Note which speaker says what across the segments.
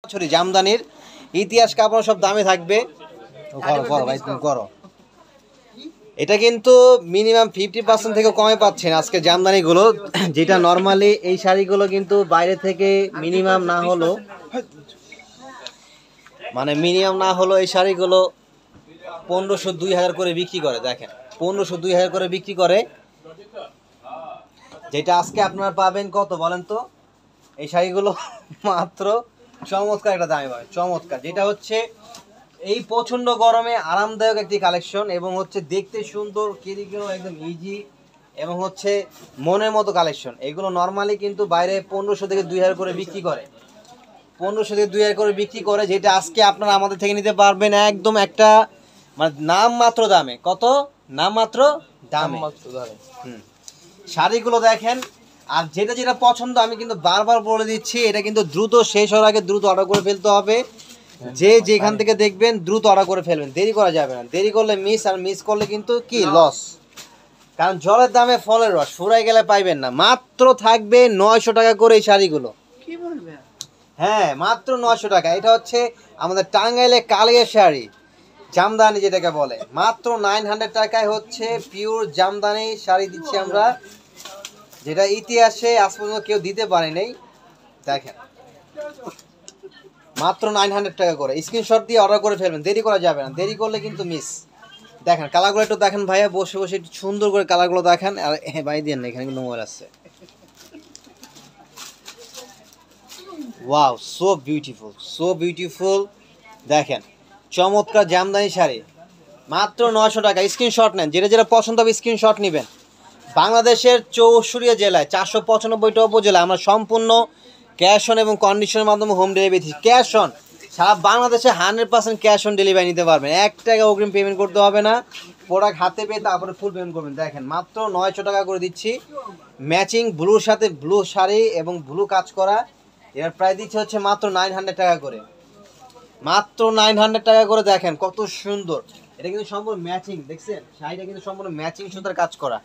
Speaker 1: ছড়ি জামদানির ইতিহাস কাপড় সব দামে থাকবে। করো করো ভাই তুমি করো। এটা কিন্তু মিনিমাম 50% থেকে কমে পাচ্ছেন আজকে জামদানিগুলো, যেটা নর্মালি এই শাড়িগুলো কিন্তু বাইরে থেকে মিনিমাম না হলো এই শাড়িগুলো 1500-2000 করে বিক্রি করে। দেখেন 1500-2000 করে বিক্রি করে, যেটা আজকে আপনারা পাবেন কত বলেন তো? এই শাড়িগুলো মাত্র চমৎকার একটা দামে পাবেন, চমৎকার, যেটা হচ্ছে এই প্রচন্ড গরমে আরামদায়ক একটি কালেকশন এবং হচ্ছে দেখতে সুন্দর, কেরিগুলো একদম ইজি এবং হচ্ছে মনের মতো কালেকশন। এগুলো নর্মালি কিন্তু বাইরে 1500 থেকে 2000 করে বিক্রি করে, 1500 থেকে 2000 করে বিক্রি করে, যেটা আজকে আপনারা আমাদের থেকে নিতে পারবেন একদম একটা মানে নামমাত্র দামে। কত? নামমাত্র দামে। শাড়িগুলো দেখেন, আর যেটা যেটা পছন্দ আমি কিন্তু বারবার বলে দিচ্ছি, এটা কিন্তু দ্রুত শেষ হওয়ার আগে দ্রুত অর্ডার করে ফেলতে হবে। যে যেখান থেকে দেখবেন দ্রুত অর্ডার করে ফেলবেন, দেরি করা যাবে না। দেরি করলে মিস, আর মিস করলে কিন্তু কি লস। কারণ জলের দামে ফলের রস, ফুরাই গেলে পাইবেন না। মাত্র থাকবে 900 টাকা করে এই শাড়িগুলো। হ্যাঁ, মাত্র 900 টাকা। এটা হচ্ছে আমাদের টাঙ্গাইলে কালিয়া শাড়ি, জামদানি যেটাকে বলে। মাত্র 900 টাকায় হচ্ছে পিওর জামদানি শাড়ি দিচ্ছি আমরা, যেটা ইতিহাসে আজ পর্যন্ত কেউ দিতে পারে নাই। দেখেন মাত্র 900 টাকা করে। স্ক্রিনশট দিয়ে অর্ডার করে ফেলবেন, দেরি করা যাবে না। দেরি করলে কিন্তু মিস। দেখেন কালারগুলো একটু দেখেন ভাইয়া, বসে বসে একটু সুন্দর করে কালারগুলো দেখেন। আর ভাই দেন না, এখানে কিন্তু মোবাইল আছে। Wow, so beautiful, so beautiful. দেখেন চমৎকার জামদানি শাড়ি, মাত্র 900 টাকা। স্ক্রিনশট নেন, যেটা যেটা পছন্দ হবে স্ক্রিনশট নেবেন। বাংলাদেশের 64 জেলায় 495টা উপজেলায় আমরা সম্পূর্ণ ক্যাশ অন এবং কন্ডিশনের মাধ্যমে হোম ডেলিভারি দিচ্ছি। ক্যাশ অন, সারা বাংলাদেশে 100% ক্যাশ অন ডেলিভারি নিতে পারবেন। 1 টাকা অগ্রিম পেমেন্ট করতে হবে না, প্রোডাক্ট হাতে পেয়ে তারপরে ফুল পেমেন্ট করবেন। দেখেন মাত্র 900 টাকা করে দিচ্ছি, ম্যাচিং ব্লুর সাথে ব্লু শাড়ি এবং ব্লু কাজ করা। এর প্রাইস দিচ্ছে হচ্ছে মাত্র 900 টাকা করে, মাত্র 900 টাকা করে। দেখেন কত সুন্দর, এটা কিন্তু সম্পূর্ণ ম্যাচিং, দেখছেন শাড়িটা কিন্তু সম্পূর্ণ ম্যাচিং সুতার কাজ করা।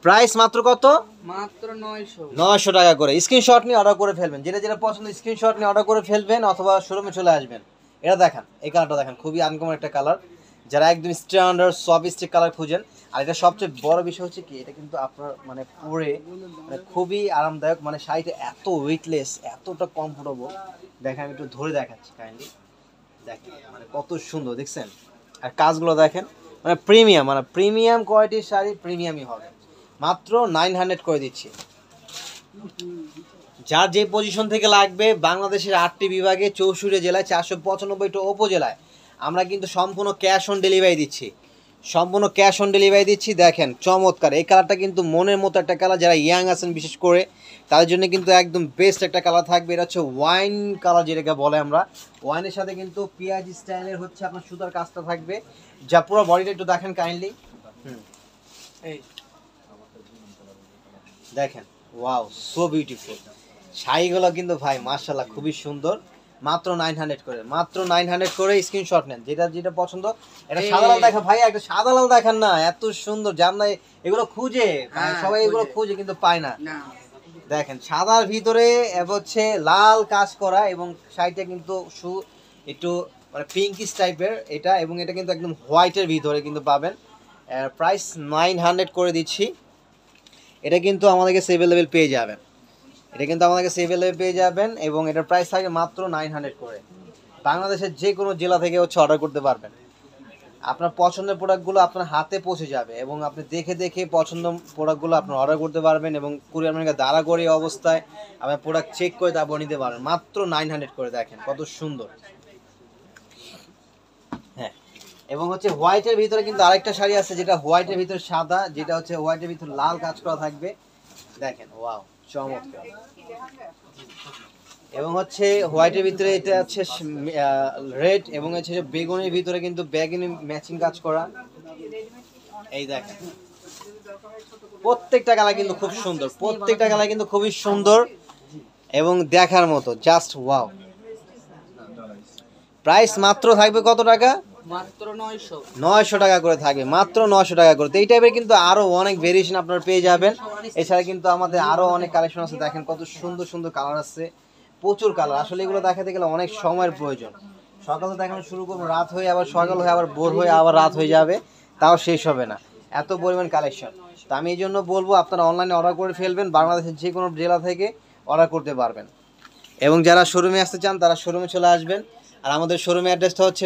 Speaker 1: প্রাইস মাত্র কত?
Speaker 2: মাত্র
Speaker 1: 900 টাকা করে। স্ক্রিনশট নিয়ে অর্ডার করে ফেলবেন, যেটা যেটা পছন্দ স্ক্রিনশট নিয়ে অর্ডার করে ফেলবেন, অথবা শোরুমে চলে আসবেন। এটা দেখেন, এই কালারটা দেখেন, খুবই আনকমন একটা কালার, যারা একদম স্ট্যান্ডার্ড সফিস্টিক কালার খুঁজেন। আর এটা সবচেয়ে বড় বিষয় হচ্ছে কি, এটা কিন্তু আপনার মানে পরে মানে খুবই আরামদায়ক। মানে শাড়িটা এত ওয়েটলেস, এতটা কমফোর্টেবল। দেখেন আমি একটু ধরে দেখাচ্ছি কাইন্ডলি, দেখেন মানে কত সুন্দর, দেখছেন? আর কাজগুলো দেখেন, মানে প্রিমিয়াম, মানে প্রিমিয়াম কোয়ালিটির শাড়ি প্রিমিয়ামই হবে। মাত্র 900 করে দিচ্ছি। যার যে পজিশন থেকে লাগবে, বাংলাদেশের 8টি বিভাগে 64 জেলায় 495টা উপজেলায় আমরা কিন্তু সম্পূর্ণ ক্যাশ অন ডেলিভারি দিচ্ছি, সম্পূর্ণ ক্যাশ অন ডেলিভারি দিচ্ছি। দেখেন চমৎকার এই কালারটা, কিন্তু মনের মতো একটা কালার। যারা ইয়াং আছেন বিশেষ করে তাদের জন্য কিন্তু একদম বেস্ট একটা কালার থাকবে। এটা হচ্ছে ওয়াইন কালার, যেটাকে বলে আমরা। ওয়াইনের সাথে কিন্তু পিয়াজি স্টাইলের হচ্ছে আপনার সুতার কাজটা থাকবে, যা পুরো বডিটা একটু দেখেন কাইন্ডলি। এই দেখেন, ওয়াও, সো বিউটিফুল। শাড়িগুলো কিন্তু ভাই মাশাআল্লাহ খুবই সুন্দর। মাত্র 900 করে, মাত্র 900 করে। স্ক্রিনশট নেন, যেটা যেটা পছন্দ। এটা সাদা লাল দেখেন ভাই, একটা সাদা লাল দেখেন না, এত সুন্দর জামদানি। এগুলো খুঁজে সবাই, এগুলো খুঁজে কিন্তু পায় না। দেখেন সাদার ভিতরে হচ্ছে লাল কাজ করা, এবং শাড়িটা কিন্তু একটু মানে পিঙ্কিশ টাইপের এটা, এবং এটা কিন্তু একদম হোয়াইটের ভিতরে কিন্তু পাবেন। প্রাইস 900 করে দিচ্ছি। এটা কিন্তু আমাদের কাছে অ্যাভেলেবেল পেয়ে যাবেন, এটা কিন্তু আমাদের কাছে অ্যাভেলেবেল পেয়ে যাবেন, এবং এটার প্রাইস থাকে মাত্র 900 করে। বাংলাদেশের যে কোনো জেলা থেকে হচ্ছে অর্ডার করতে পারবেন। আপনার পছন্দের প্রোডাক্টগুলো আপনার হাতে পৌঁছে যাবে, এবং আপনি দেখে দেখে পছন্দ প্রোডাক্টগুলো আপনার অর্ডার করতে পারবেন, এবং কুরিয়ার ম্যানকে দাঁড়া করে অবস্থায় আপনার প্রোডাক্ট চেক করে তারপর নিতে পারবেন। মাত্র 900 করে। দেখেন কত সুন্দর। হ্যাঁ, এবং হচ্ছে হোয়াইটের ভিতরে কিন্তু আরেকটা শাড়ি আছে, যেটা হোয়াইটের ভিতরে সাদা, যেটা হচ্ছে হোয়াইটের ভিতরে লাল কাজ করা থাকবে। দেখেন ওয়াও, চমৎকার। এবং হচ্ছে হোয়াইটের ভিতরে এটা হচ্ছে রেড, এবং হচ্ছে বেগুনের ভিতরে কিন্তু বেগুনি ম্যাচিং কাজ করা। এই দেখেন প্রত্যেকটা কালার কিন্তু খুব সুন্দর, প্রত্যেকটা কালার কিন্তু খুবই সুন্দর এবং দেখার মতো, জাস্ট ওয়াও। প্রাইস মাত্র থাকবে কত টাকা?
Speaker 2: মাত্র
Speaker 1: 900 টাকা করে থাকবে, মাত্র 900 টাকা করে। তো এই টাইপের কিন্তু আরো অনেক ভেরিয়েশন আপনারা পেয়ে যাবেন। এছাড়া কিন্তু আমাদের আরো অনেক কালেকশন আছে। দেখেন কত সুন্দর সুন্দর কালার আছে, প্রচুর কালার। আসলে এগুলো দেখাতে গেলে অনেক সময়ের প্রয়োজন। সকালে দেখানো শুরু করবো, রাত হয়ে আবার সকাল হয়ে আবার ভোর হয়ে আবার রাত হয়ে যাবে, তাও শেষ হবে না, এত পরিমাণ কালেকশন। তো আমি এই জন্য বলবো আপনারা অনলাইনে অর্ডার করে ফেলবেন, বাংলাদেশের যে কোনো জেলা থেকে অর্ডার করতে পারবেন। এবং যারা শোরুমে আসতে চান তারা শোরুমে চলে আসবেন। আর আমাদের শোরুমের অ্যাড্রেসটা হচ্ছে